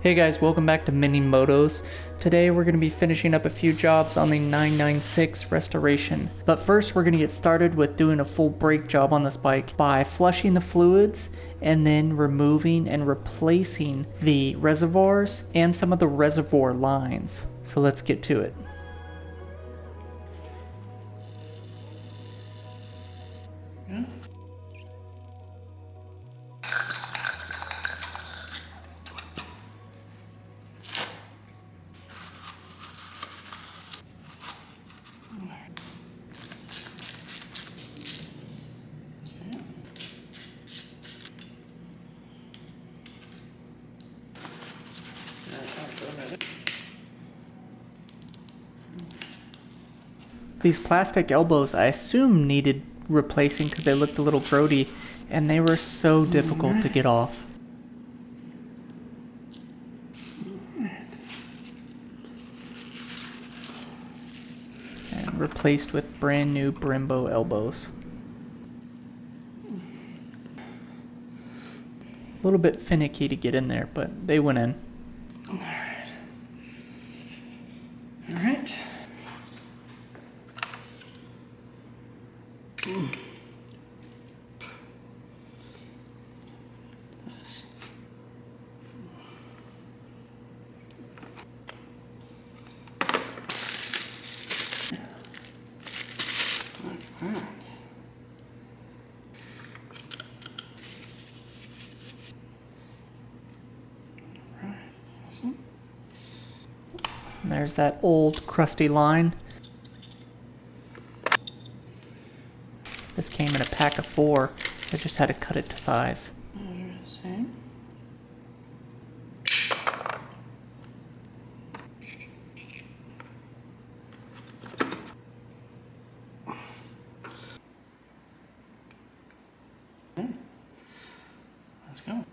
Hey guys, welcome back to Mendingmotos. Today we're going to be finishing up a few jobs on the 996 restoration. But first we're going to get started with doing a full brake job on this bike by flushing the fluids and then removing and replacing the reservoirs and some of the reservoir lines. So let's get to it. These plastic elbows I assume needed replacing because they looked a little grody and they were so difficult to get off. And replaced with brand new Brembo elbows. A little bit finicky to get in there, but they went in. Alright. And there's that old crusty line. This came in a pack of 4. I just had to cut it to size. Same. Okay. Let's go.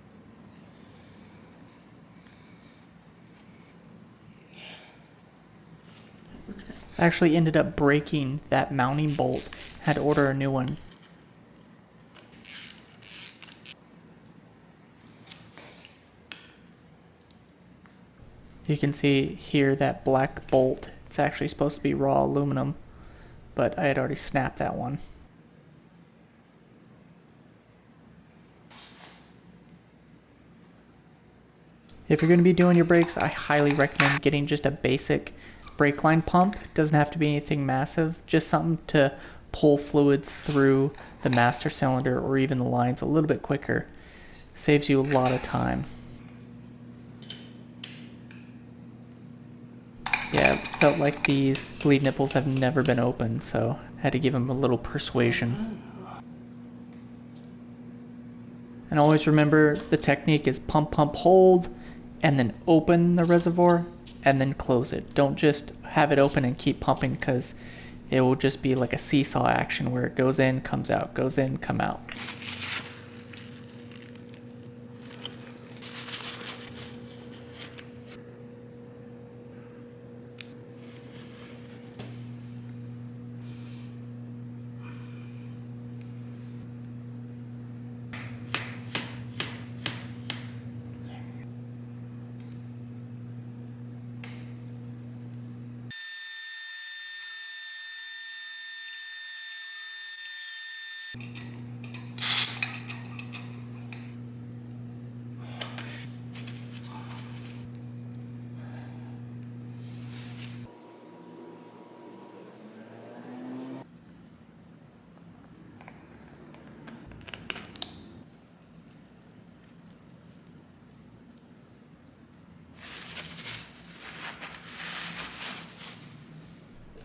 I actually ended up breaking that mounting bolt. Had to order a new one. You can see here that black bolt. It's actually supposed to be raw aluminum, but I had already snapped that one. If you're going to be doing your brakes, I highly recommend getting just a basic brake line pump. It doesn't have to be anything massive, just something to pull fluid through the master cylinder or even the lines a little bit quicker. Saves you a lot of time. Yeah, it felt like these bleed nipples have never been opened, so I had to give them a little persuasion. And always remember the technique is pump, pump, hold, and then open the reservoir, and then close it. Don't just have it open and keep pumping, because it will just be like a seesaw action where it goes in, comes out, goes in, come out.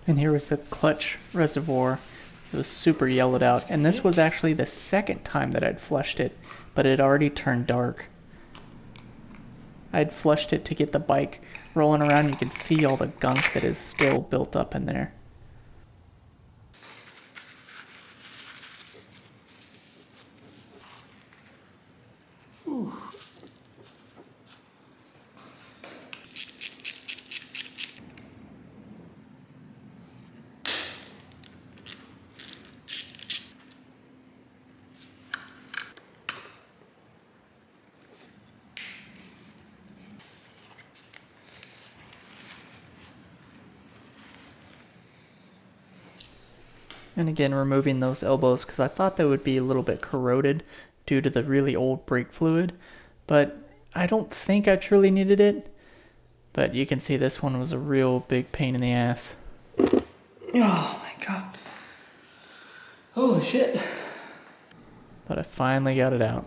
And here was the clutch reservoir. It was super yellowed out. And this was actually the second time that I'd flushed it, but it had already turned dark. I'd flushed it to get the bike rolling around. You can see all the gunk that is still built up in there. Ooh. And again, removing those elbows because I thought they would be a little bit corroded due to the really old brake fluid, but I don't think I truly needed it. But you can see this one was a real big pain in the ass. Oh my god. Holy shit. But I finally got it out.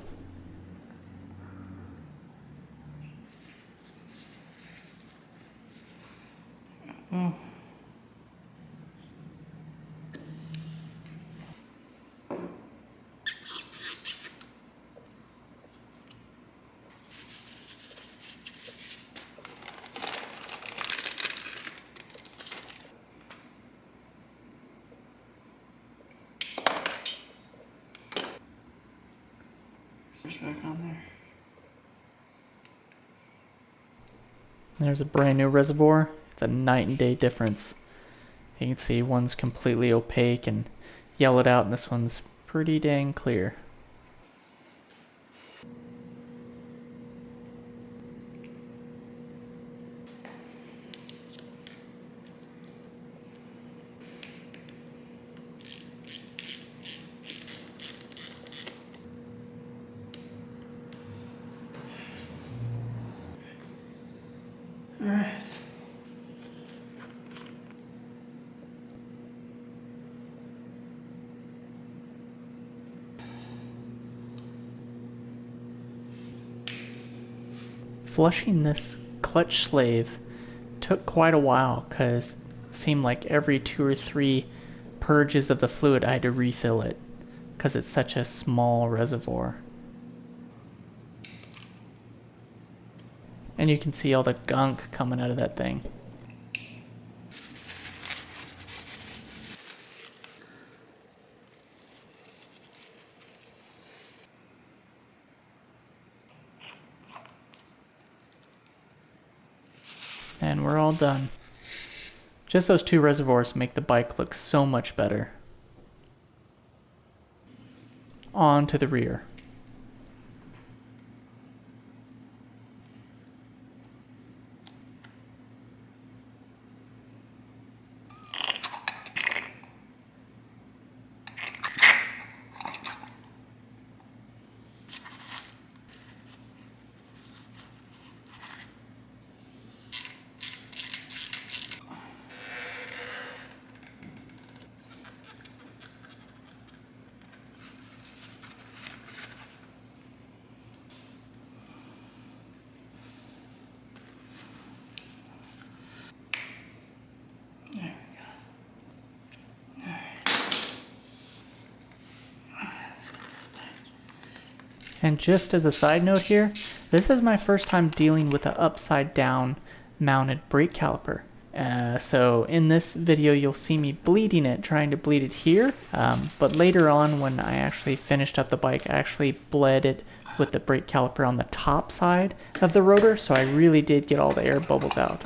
Back on there. There's a brand new reservoir. It's a night and day difference. You can see one's completely opaque and yellowed out, and this one's pretty dang clear. Alright. Flushing this clutch slave took quite a while because it seemed like every 2 or 3 purges of the fluid I had to refill it because it's such a small reservoir. And you can see all the gunk coming out of that thing. And we're all done. Just those 2 reservoirs make the bike look so much better. On to the rear. And just as a side note here, this is my first time dealing with an upside down mounted brake caliper. So in this video you'll see me bleeding it, trying to bleed it here, but later on when I actually finished up the bike, I actually bled it with the brake caliper on the top side of the rotor, so I really did get all the air bubbles out.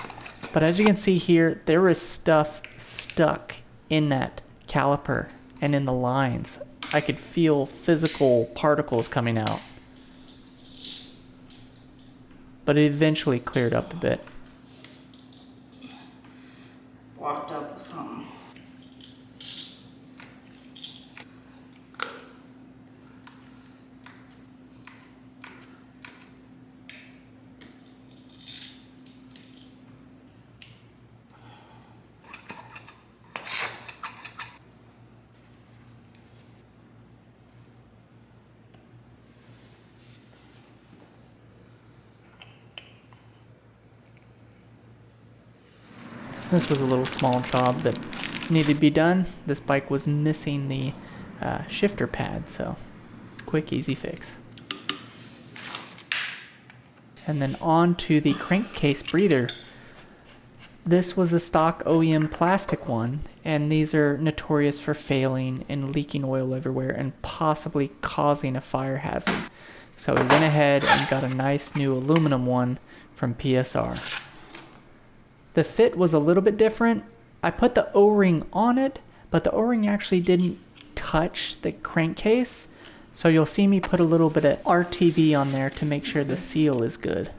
But as you can see here, there is stuff stuck in that caliper and in the lines. I could feel physical particles coming out. But it eventually cleared up a bit. Blocked up with something. This was a little small job that needed to be done. This bike was missing the shifter pad, so quick, easy fix. And then on to the crankcase breather. This was the stock OEM plastic one, and these are notorious for failing and leaking oil everywhere and possibly causing a fire hazard. So we went ahead and got a nice new aluminum one from PSR. The fit was a little bit different. I put the O-ring on it, but the O-ring actually didn't touch the crankcase. So you'll see me put a little bit of RTV on there to make sure the seal is good.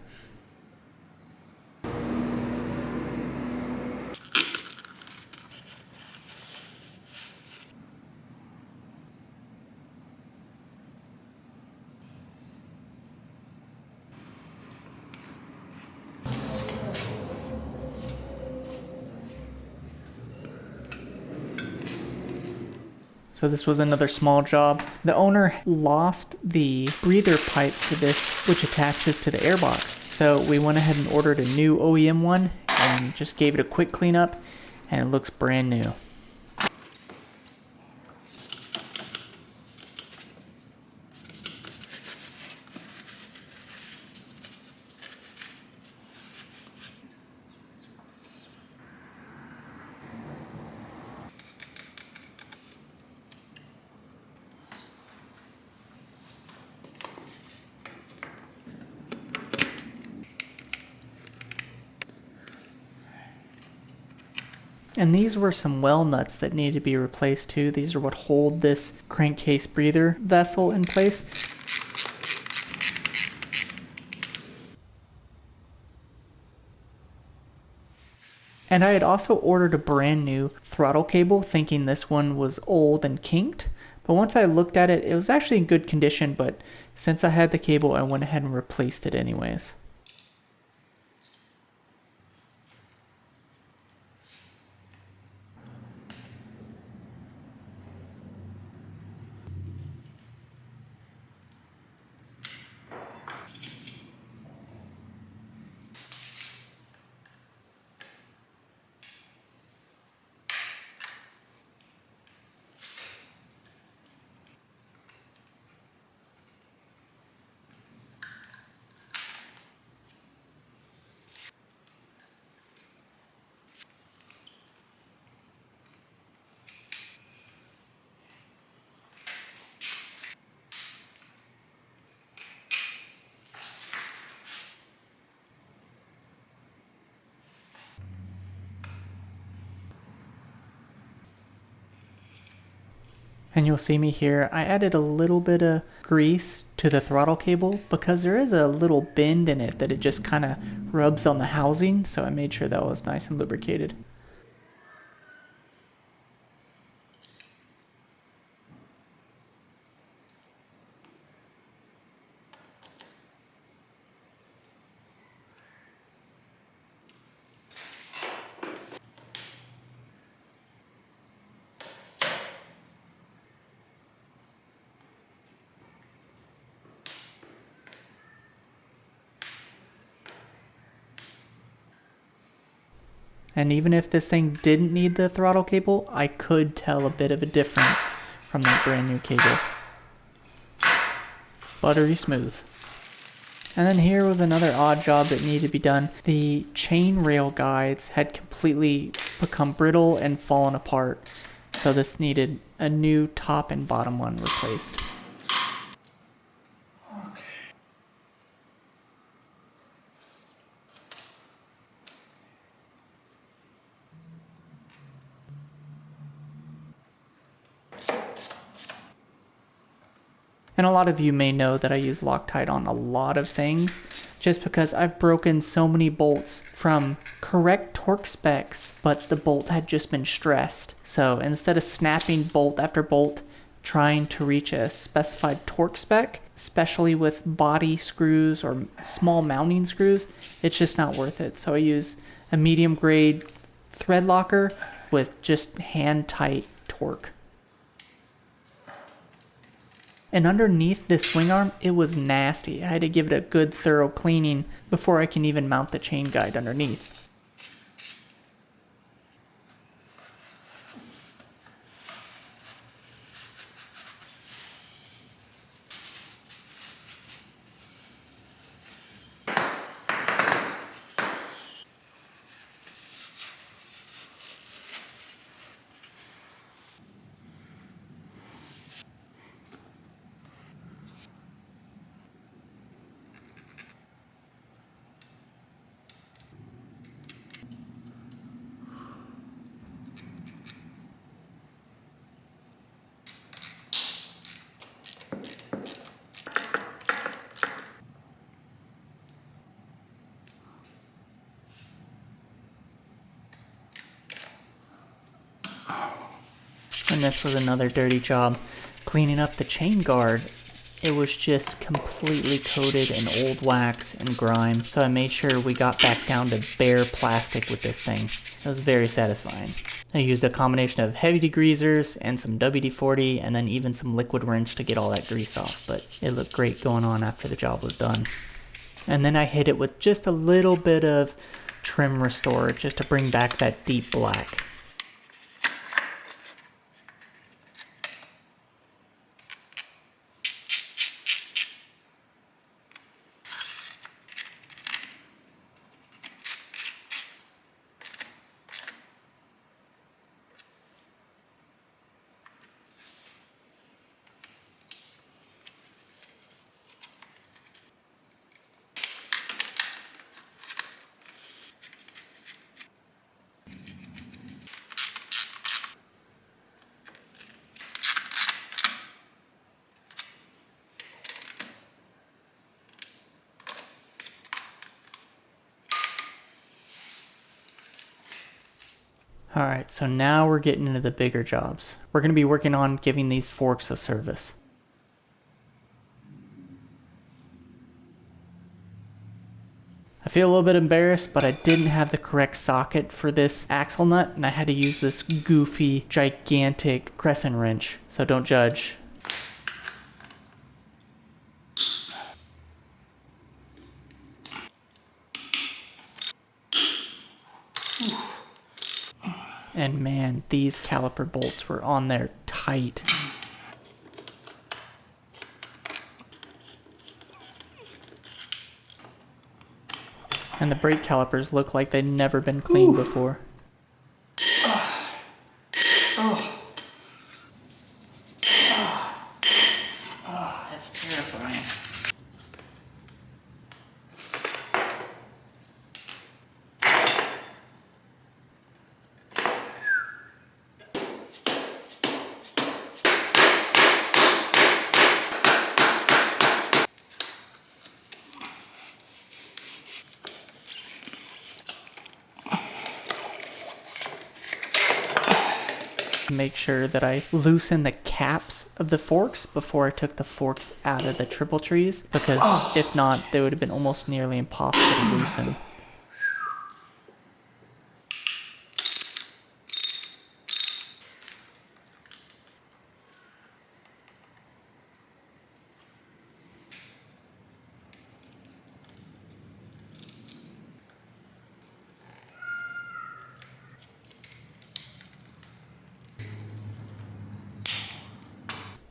So this was another small job. The owner lost the breather pipe for this, which attaches to the airbox. So we went ahead and ordered a new OEM one and just gave it a quick cleanup, and it looks brand new. And these were some well nuts that needed to be replaced too. These are what hold this crankcase breather vessel in place. And I had also ordered a brand new throttle cable, thinking this one was old and kinked. But once I looked at it, it was actually in good condition, but since I had the cable, I went ahead and replaced it anyways. And you'll see me here, I added a little bit of grease to the throttle cable because there is a little bend in it that it just kind of rubs on the housing, so I made sure that was nice and lubricated. And even if this thing didn't need the throttle cable, I could tell a bit of a difference from that brand new cable. Buttery smooth. And then here was another odd job that needed to be done. The chain rail guides had completely become brittle and fallen apart. So this needed a new top and bottom one replaced. And a lot of you may know that I use Loctite on a lot of things just because I've broken so many bolts from correct torque specs, but the bolt had just been stressed. So instead of snapping bolt after bolt, trying to reach a specified torque spec, especially with body screws or small mounting screws, it's just not worth it. So I use a medium grade thread locker with just hand tight torque. And underneath this swing arm, it was nasty. I had to give it a good thorough cleaning before I can even mount the chain guide underneath. And this was another dirty job, cleaning up the chain guard. it was just completely coated in old wax and grime. So I made sure we got back down to bare plastic with this thing. It was very satisfying. I used a combination of heavy degreasers and some WD-40 and then even some liquid wrench to get all that grease off, but it looked great going on after the job was done. And then I hit it with just a little bit of trim restore just to bring back that deep black. Alright, so now we're getting into the bigger jobs. We're going to be working on giving these forks a service. I feel a little bit embarrassed, but I didn't have the correct socket for this axle nut, and I had to use this goofy, gigantic crescent wrench, so don't judge. And man, these caliper bolts were on there tight. And the brake calipers look like they'd never been cleaned before. That's terrifying. Make sure that I loosen the caps of the forks before I took the forks out of the triple trees, because if not, they would have been almost nearly impossible to loosen.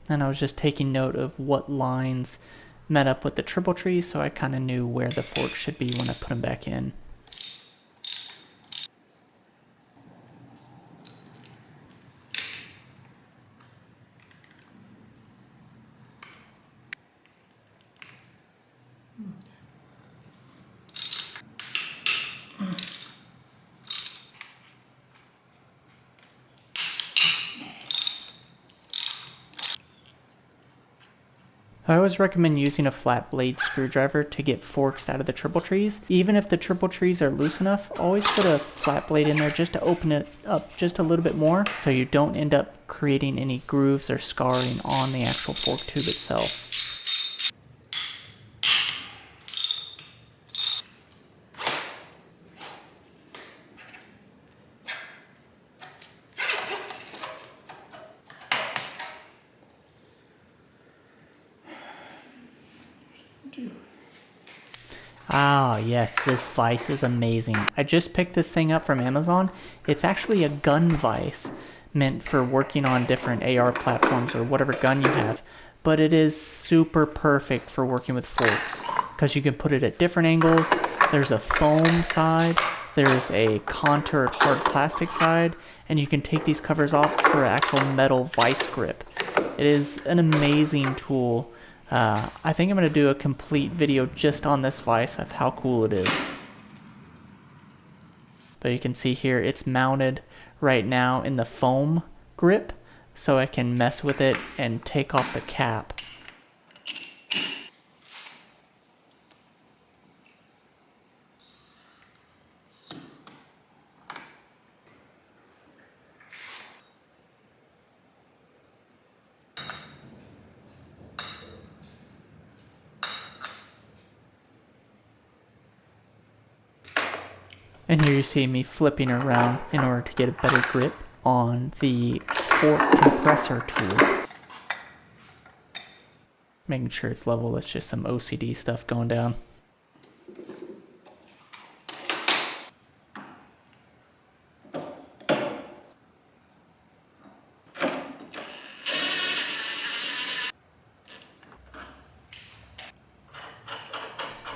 And I was just taking note of what lines met up with the triple trees, so I kind of knew where the forks should be when I put them back in. I always recommend using a flat blade screwdriver to get forks out of the triple trees. Even if the triple trees are loose enough, always put a flat blade in there just to open it up just a little bit more so you don't end up creating any grooves or scarring on the actual fork tube itself. Ah, yes, this vise is amazing. I just picked this thing up from Amazon. It's actually a gun vise meant for working on different AR platforms or whatever gun you have, but it is super perfect for working with forks because you can put it at different angles. There's a foam side, there's a contoured hard plastic side, and you can take these covers off for an actual metal vise grip. It is an amazing tool. I think I'm going to do a complete video just on this vise of how cool it is. But you can see here it's mounted right now in the foam grip, so I can mess with it and take off the cap. And here you see me flipping her around in order to get a better grip on the fork compressor tool. Making sure it's level. It's just some OCD stuff going down.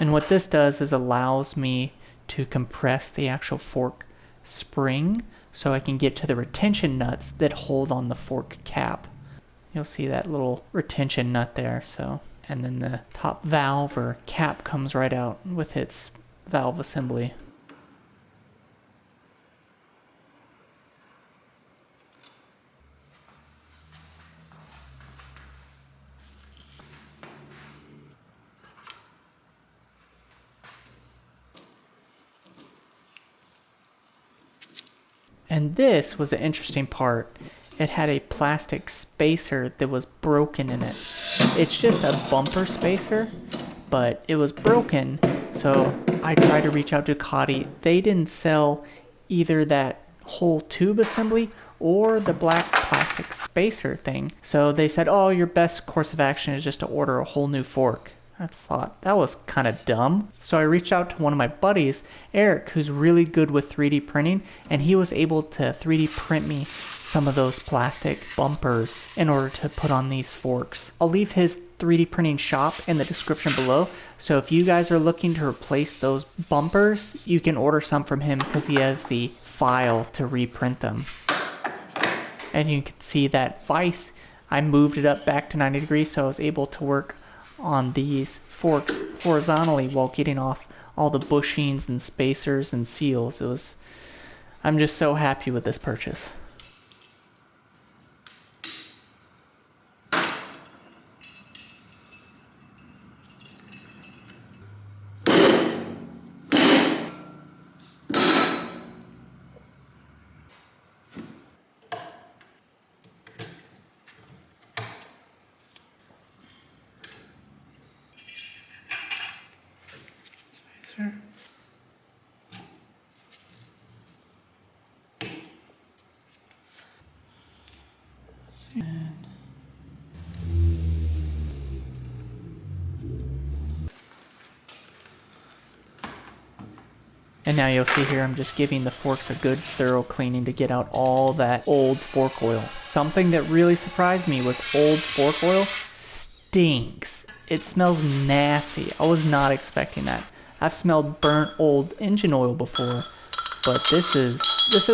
And what this does is allows me to compress the actual fork spring so I can get to the retention nuts that hold on the fork cap. You'll see that little retention nut there. So, and then the top valve or cap comes right out with its valve assembly. And this was an interesting part. It had a plastic spacer that was broken in it. It's just a bumper spacer, but it was broken. So I tried to reach out to Ducati. They didn't sell either that whole tube assembly or the black plastic spacer thing. So they said, oh, your best course of action is just to order a whole new fork. I thought that was kind of dumb. So I reached out to one of my buddies, Eric, who's really good with 3D printing, and he was able to 3D print me some of those plastic bumpers in order to put on these forks. I'll leave his 3D printing shop in the description below, so if you guys are looking to replace those bumpers, you can order some from him because he has the file to reprint them. And you can see that vise, I moved it up back to 90 degrees so I was able to work on these forks horizontally while getting off all the bushings and spacers and seals. I'm just so happy with this purchase. Sure. And now you'll see here I'm just giving the forks a good thorough cleaning to get out all that old fork oil. Something that really surprised me was old fork oil stinks. It smells nasty. I was not expecting that. I've smelled burnt old engine oil before, but this is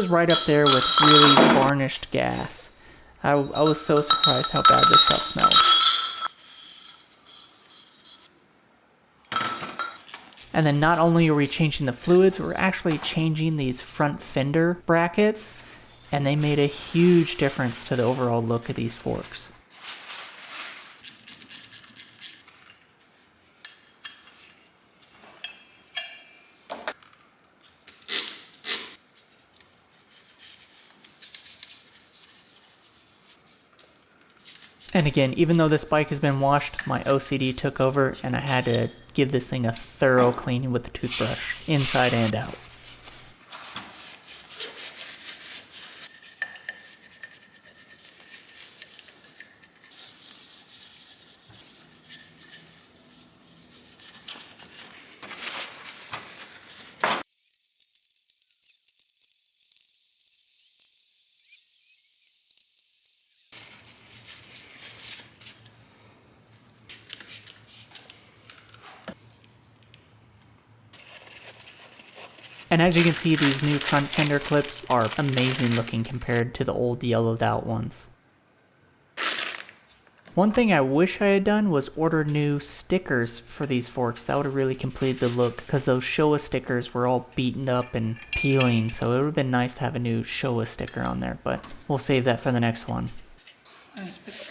right up there with really varnished gas. I was so surprised how bad this stuff smelled. And then not only are we changing the fluids, we're actually changing these front fender brackets, and they made a huge difference to the overall look of these forks. And again, even though this bike has been washed, my OCD took over and I had to give this thing a thorough cleaning with the toothbrush, inside and out. And as you can see, these new front fender clips are amazing looking compared to the old yellowed out ones. One thing I wish I had done was order new stickers for these forks. That would have really completed the look, because those Showa stickers were all beaten up and peeling, so it would have been nice to have a new Showa sticker on there, but we'll save that for the next one. Nice bit of grease.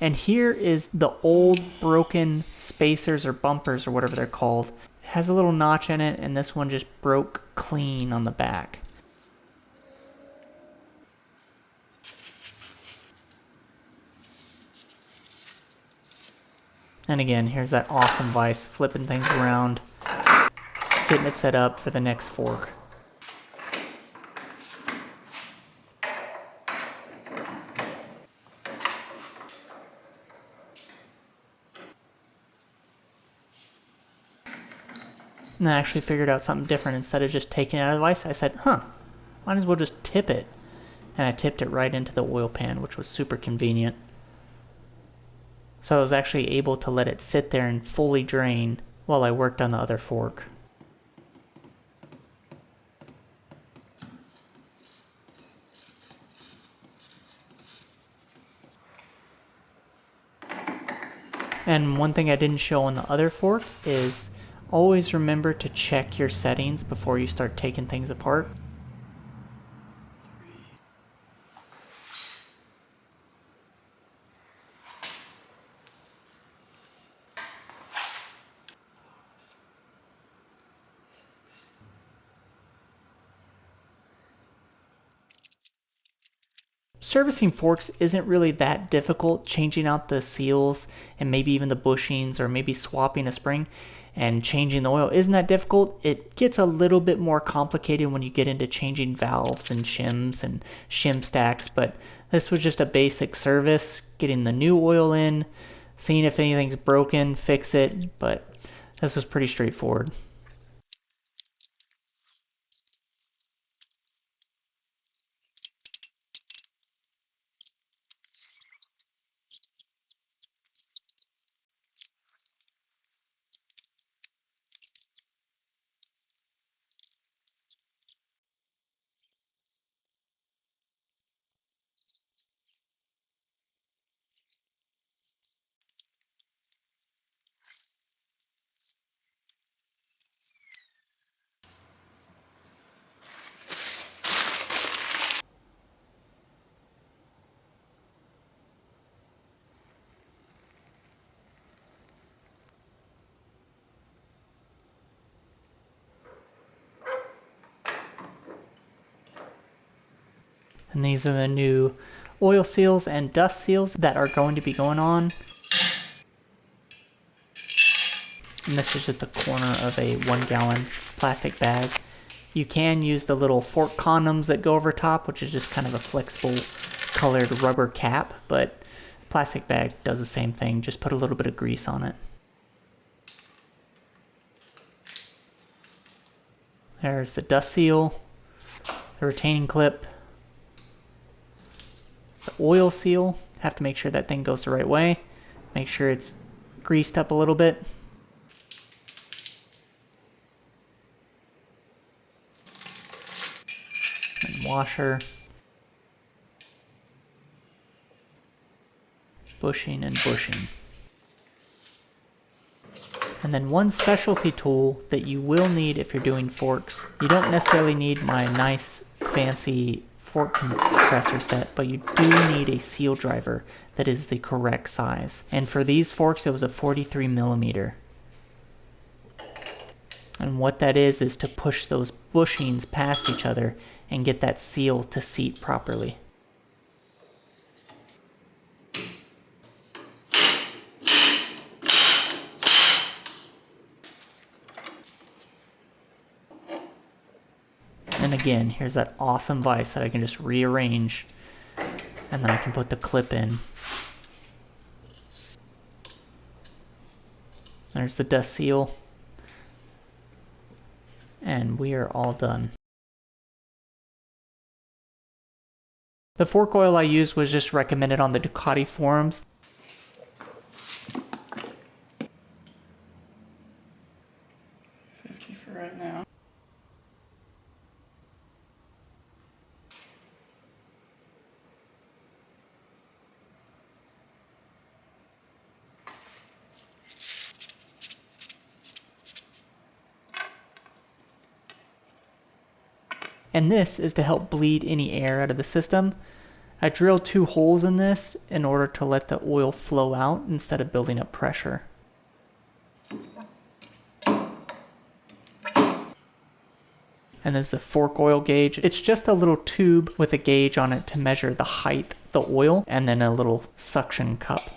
And here is the old broken spacers or bumpers or whatever they're called. It has a little notch in it, and this one just broke clean on the back. And again, here's that awesome vise, flipping things around, getting it set up for the next fork. And I actually figured out something different. Instead of just taking it out of the vise, I said, might as well just tip it. And I tipped it right into the oil pan, which was super convenient. So I was actually able to let it sit there and fully drain while I worked on the other fork. And one thing I didn't show on the other fork is always remember to check your settings before you start taking things apart. Servicing forks isn't really that difficult. Changing out the seals and maybe even the bushings, or maybe swapping a spring and changing the oil isn't that difficult. It gets a little bit more complicated when you get into changing valves and shims and shim stacks, but this was just a basic service, getting the new oil in, seeing if anything's broken, fix it, but this was pretty straightforward. And these are the new oil seals and dust seals that are going to be going on. And this is just a corner of a 1 gallon plastic bag. You can use the little fork condoms that go over top, which is just kind of a flexible colored rubber cap, but plastic bag does the same thing. Just put a little bit of grease on it. There's the dust seal, the retaining clip, the oil seal. Have to make sure that thing goes the right way. Make sure it's greased up a little bit. And washer. Bushing and bushing. And then one specialty tool that you will need if you're doing forks. You don't necessarily need my nice fancy fork compressor set, but you do need a seal driver that is the correct size. And for these forks, it was a 43 millimeter. And what that is to push those bushings past each other and get that seal to seat properly. And again, here's that awesome vise that I can just rearrange, and then I can put the clip in. There's the dust seal. And we are all done. The fork oil I used was just recommended on the Ducati forums. $50 for right now. And this is to help bleed any air out of the system. I drilled 2 holes in this in order to let the oil flow out instead of building up pressure. And this is the fork oil gauge. It's just a little tube with a gauge on it to measure the height of the oil, and then a little suction cup.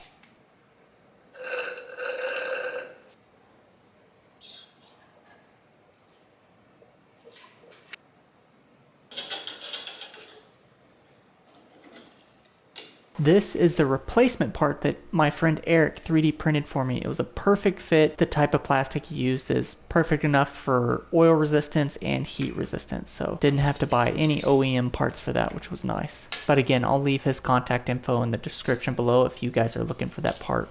This is the replacement part that my friend Eric 3D printed for me. It was a perfect fit. The type of plastic he used is perfect enough for oil resistance and heat resistance, so didn't have to buy any OEM parts for that, which was nice. But again, I'll leave his contact info in the description below if you guys are looking for that part.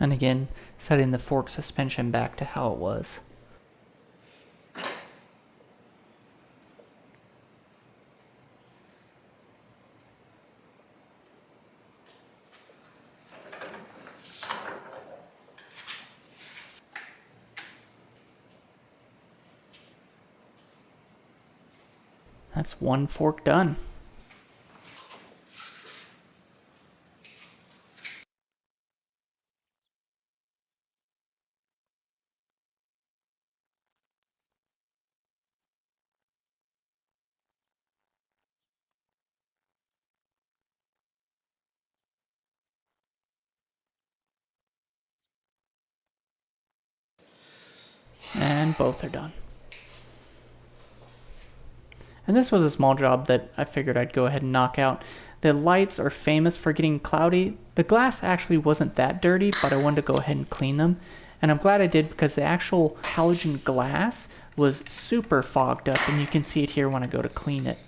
And again, setting the fork suspension back to how it was. That's one fork done. And both are done. And this was a small job that I figured I'd go ahead and knock out. The lights are famous for getting cloudy. The glass actually wasn't that dirty, but I wanted to go ahead and clean them. And I'm glad I did because the actual halogen glass was super fogged up, and you can see it here when I go to clean it.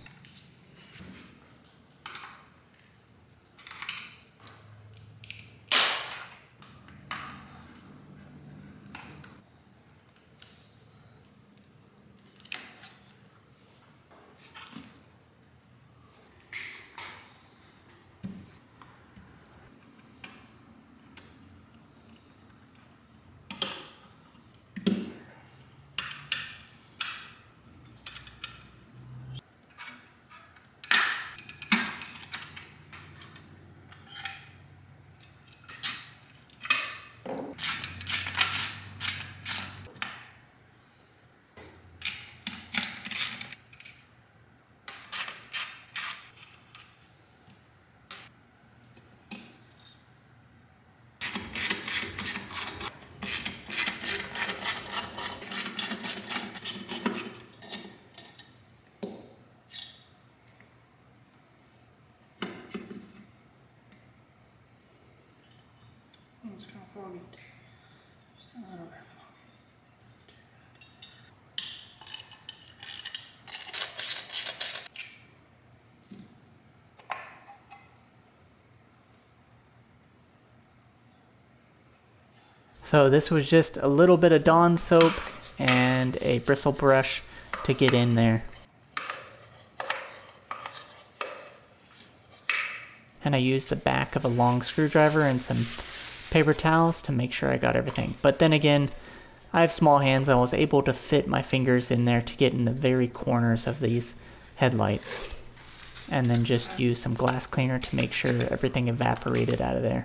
It's kind of foggy. Just a little bit. So this was just a little bit of Dawn soap and a bristle brush to get in there. And I used the back of a long screwdriver and some paper towels to make sure I got everything. But then again, I have small hands. I was able to fit my fingers in there to get in the very corners of these headlights. And then just use some glass cleaner to make sure everything evaporated out of there.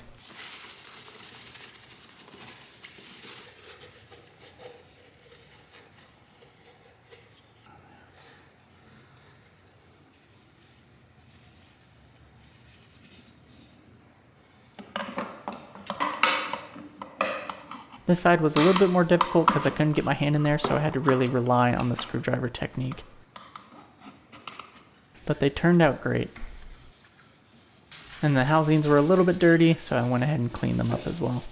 This side was a little bit more difficult because I couldn't get my hand in there, so I had to really rely on the screwdriver technique. But they turned out great. And the housings were a little bit dirty, so I went ahead and cleaned them up as well.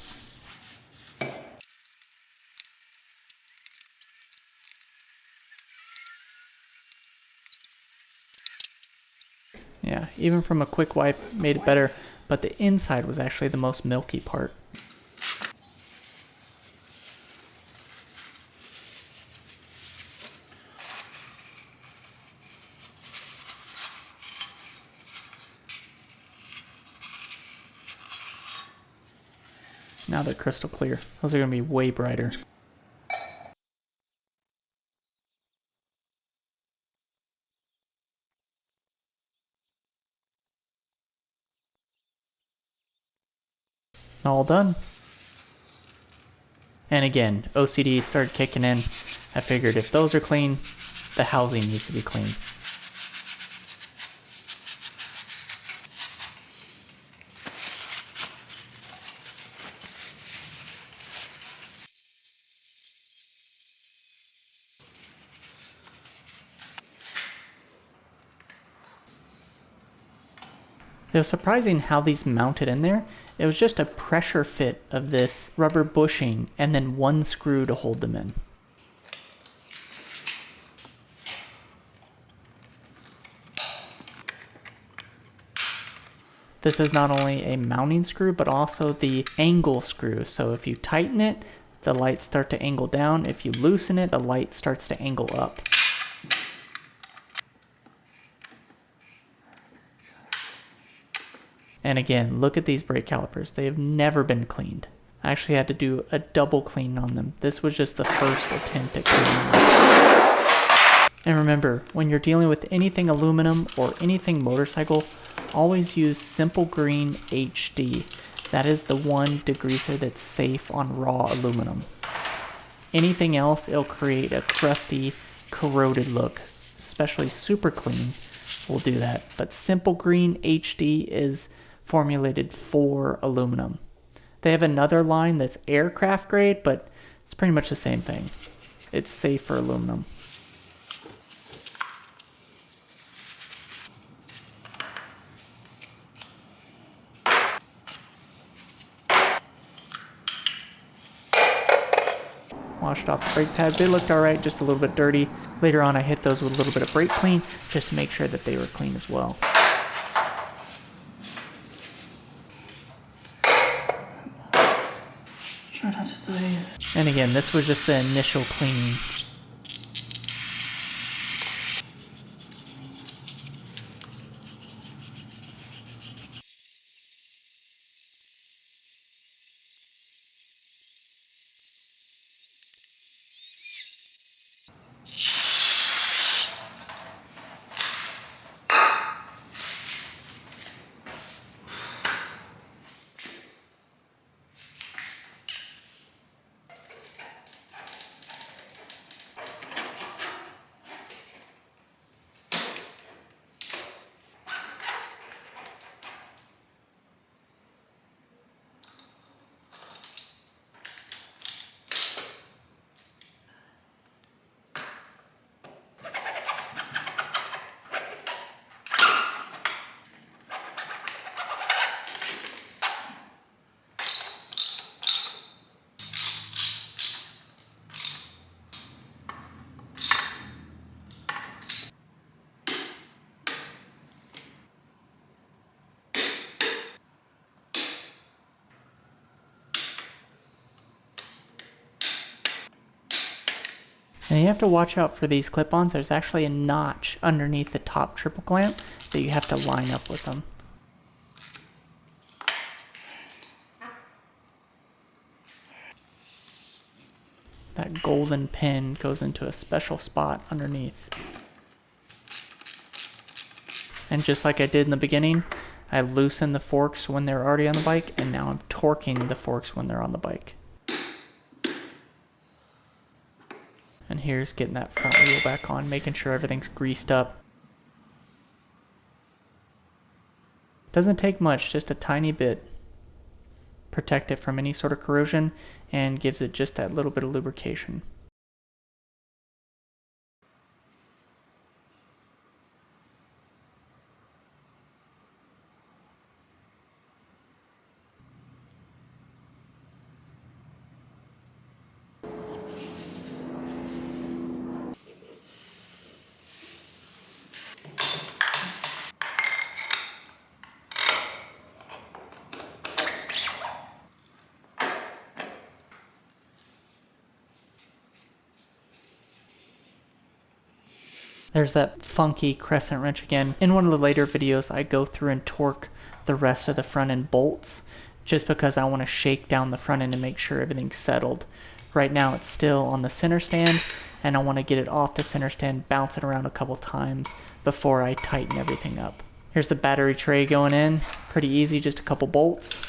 Yeah, even from a quick wipe made it better, but the inside was actually the most milky part. Now they're crystal clear. Those are going to be way brighter. All done. And again, OCD started kicking in. I figured if those are clean, the housing needs to be clean. It was surprising how these mounted in there. It was just a pressure fit of this rubber bushing and then one screw to hold them in. This is not only a mounting screw, but also the angle screw. So if you tighten it, the lights start to angle down. If you loosen it, the light starts to angle up. And again, look at these brake calipers. They have never been cleaned. I actually had to do a double clean on them. This was just the first attempt at cleaning them. And remember, when you're dealing with anything aluminum or anything motorcycle, always use Simple Green HD. That is the one degreaser that's safe on raw aluminum. Anything else, it'll create a crusty, corroded look. Especially Super Clean will do that. But Simple Green HD is formulated for aluminum. They have another line that's aircraft grade, but it's pretty much the same thing. It's safe for aluminum. Washed off the brake pads. They looked alright, just a little bit dirty. Later on I hit those with a little bit of brake clean just to make sure that they were clean as well. Try not to squeeze. And again, this was just the initial cleaning. And you have to watch out for these clip-ons. There's actually a notch underneath the top triple clamp that you have to line up with them. That golden pin goes into a special spot underneath. And just like I did in the beginning, I loosened the forks when they're already on the bike, and now I'm torquing the forks when they're on the bike. And here's getting that front wheel back on, making sure everything's greased up. Doesn't take much, just a tiny bit. Protect it from any sort of corrosion and gives it just that little bit of lubrication. There's that funky crescent wrench again. In one of the later videos, I go through and torque the rest of the front end bolts. just because I want to shake down the front end to make sure everything's settled. Right now it's still on the center stand, and I want to get it off the center stand, bounce it around a couple times before I tighten everything up. Here's the battery tray going in. Pretty easy, just a couple bolts.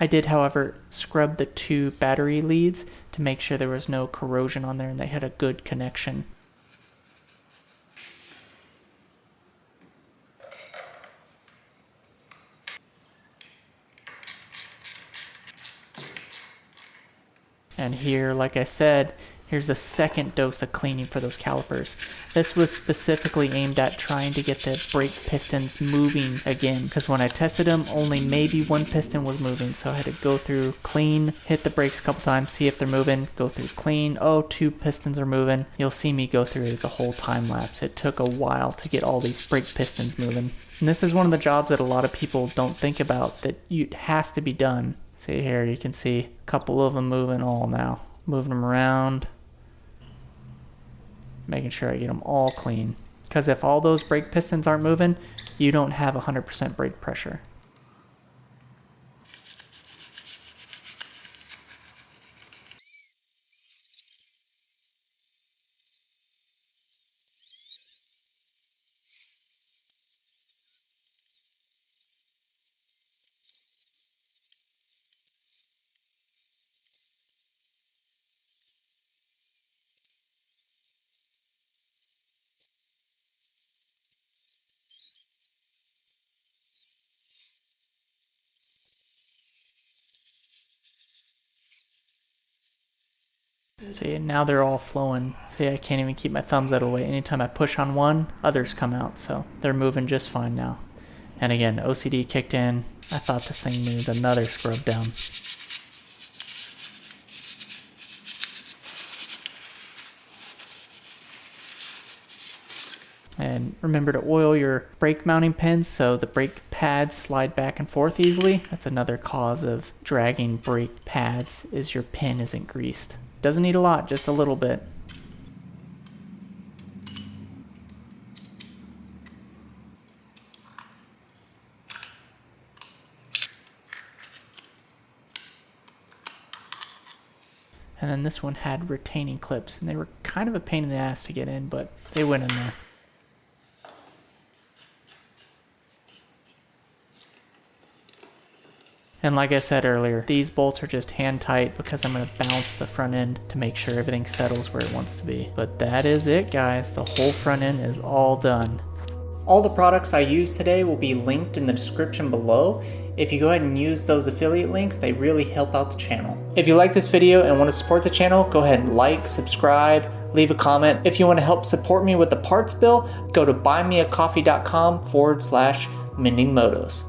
I did, however, scrub the 2 battery leads to make sure there was no corrosion on there and they had a good connection. And here, like I said, here's the second dose of cleaning for those calipers. This was specifically aimed at trying to get the brake pistons moving again, because when I tested them, only maybe 1 piston was moving. So I had to go through, clean, hit the brakes a couple times, see if they're moving, go through, clean. Oh, 2 pistons are moving. You'll see me go through the whole time lapse. It took a while to get all these brake pistons moving. And this is one of the jobs that a lot of people don't think about, that it has to be done. See here, you can see a couple of them moving all now. Moving them around. Making sure I get them all clean. Because if all those brake pistons aren't moving, you don't have 100% brake pressure. See, now they're all flowing. See, I can't even keep my thumbs out of the way. Anytime I push on one, others come out. So they're moving just fine now. And again, OCD kicked in. I thought this thing needed another scrub down. And remember to oil your brake mounting pins so the brake pads slide back and forth easily. That's another cause of dragging brake pads, is your pin isn't greased. Doesn't need a lot, just a little bit. And then this one had retaining clips, and they were kind of a pain in the ass to get in, but they went in there. And like I said earlier, these bolts are just hand tight because I'm going to bounce the front end to make sure everything settles where it wants to be. But that is it, guys. The whole front end is all done. All the products I used today will be linked in the description below. If you go ahead and use those affiliate links, they really help out the channel. If you like this video and want to support the channel, go ahead and like, subscribe, leave a comment. If you want to help support me with the parts bill, go to buymeacoffee.com/Mendingmotos.